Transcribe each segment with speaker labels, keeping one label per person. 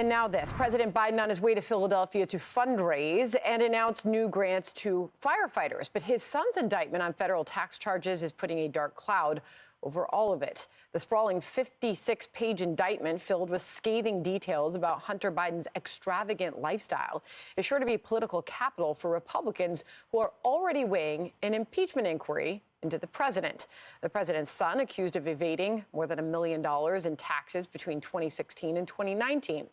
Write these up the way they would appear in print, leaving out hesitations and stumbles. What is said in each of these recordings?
Speaker 1: And now this. President Biden on his way to Philadelphia to fundraise and announce new grants to firefighters. But his son's indictment on federal tax charges is putting a dark cloud over all of it. The sprawling 56-page indictment filled with scathing details about Hunter Biden's extravagant lifestyle is sure to be political capital for Republicans who are already weighing an impeachment inquiry into the president. The president's son accused of evading more than $1 million in taxes between 2016 and 2019,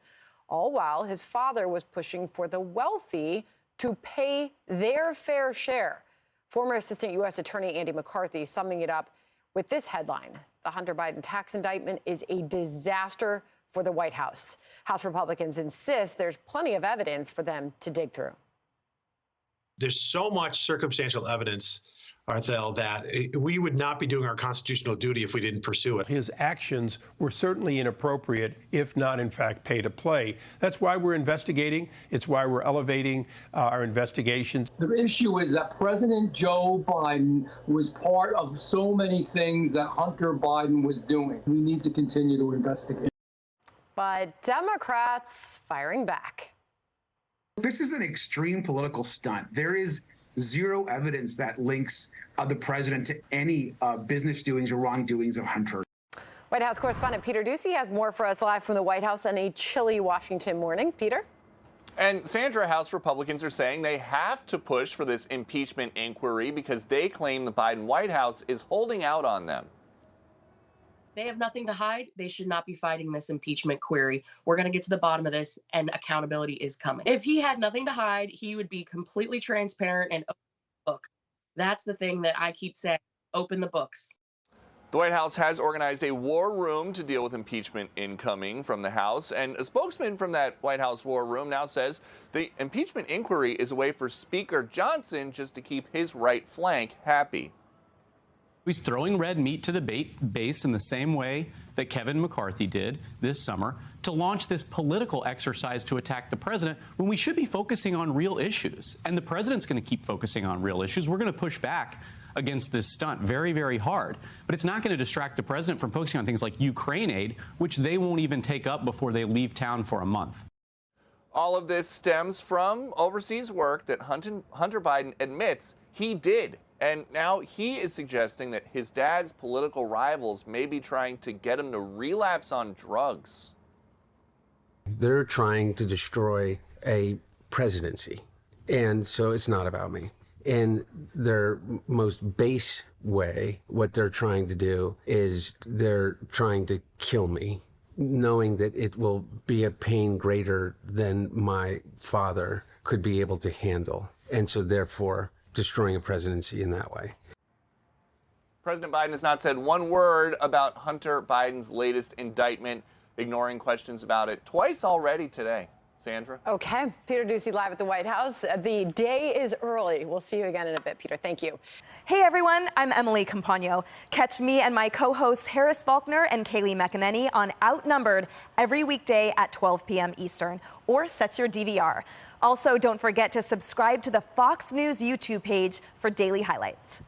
Speaker 1: all while his father was pushing for the wealthy to pay their fair share. Former Assistant U.S. Attorney Andy McCarthy summing it up with this headline: the Hunter Biden tax indictment is a disaster for the White House. House Republicans insist there's plenty of evidence for them to dig through.
Speaker 2: There's so much circumstantial evidence, Arthel, that we would not be doing our constitutional duty if we didn't pursue it.
Speaker 3: His actions were certainly inappropriate, if not, in fact, pay to play. That's why we're investigating. It's why we're elevating our investigations.
Speaker 4: The issue is that President Joe Biden was part of so many things that Hunter Biden was doing. We need to continue to investigate.
Speaker 1: But Democrats firing back.
Speaker 5: This is an extreme political stunt. There is zero evidence that links the president to any business doings or wrongdoings of Hunter.
Speaker 1: White House correspondent Peter Doocy has more for us live from the White House on a chilly Washington morning. Peter?
Speaker 6: And Sandra, House Republicans are saying they have to push for this impeachment inquiry because they claim the Biden White House is holding out on them.
Speaker 7: They have nothing to hide. They should not be fighting this impeachment query. We're going to get to the bottom of this, and accountability is coming. If he had nothing to hide, he would be completely transparent and open the books. That's the thing that I keep saying, open the books.
Speaker 6: The White House has organized a war room to deal with impeachment incoming from the House, and a spokesman from that White House war room now says the impeachment inquiry is a way for Speaker Johnson just to keep his right flank happy.
Speaker 8: He's throwing red meat to the base in the same way that Kevin McCarthy did this summer to launch this political exercise to attack the president when we should be focusing on real issues. And the president's going to keep focusing on real issues. We're going to push back against this stunt very, very hard. But it's not going to distract the president from focusing on things like Ukraine aid, which they won't even take up before they leave town for a month.
Speaker 6: All of this stems from overseas work that Hunter Biden admits he did. And now he is suggesting that his dad's political rivals may be trying to get him to relapse on drugs.
Speaker 9: They're trying to destroy a presidency. And so it's not about me. In their most base way, what they're trying to do is they're trying to kill me, knowing that it will be a pain greater than my father could be able to handle. And so therefore, destroying a presidency in that way.
Speaker 6: President Biden has not said one word about Hunter Biden's latest indictment, ignoring questions about it twice already today. Sandra?
Speaker 1: Okay. Peter Doocy live at the White House. The day is early. We'll see you again in a bit, Peter. Thank you.
Speaker 10: Hey, everyone. I'm Emily Campagno. Catch me and my co-hosts Harris Faulkner and Kaylee McEnany on Outnumbered every weekday at 12 p.m. Eastern, or set your DVR. Also, don't forget to subscribe to the Fox News YouTube page for daily highlights.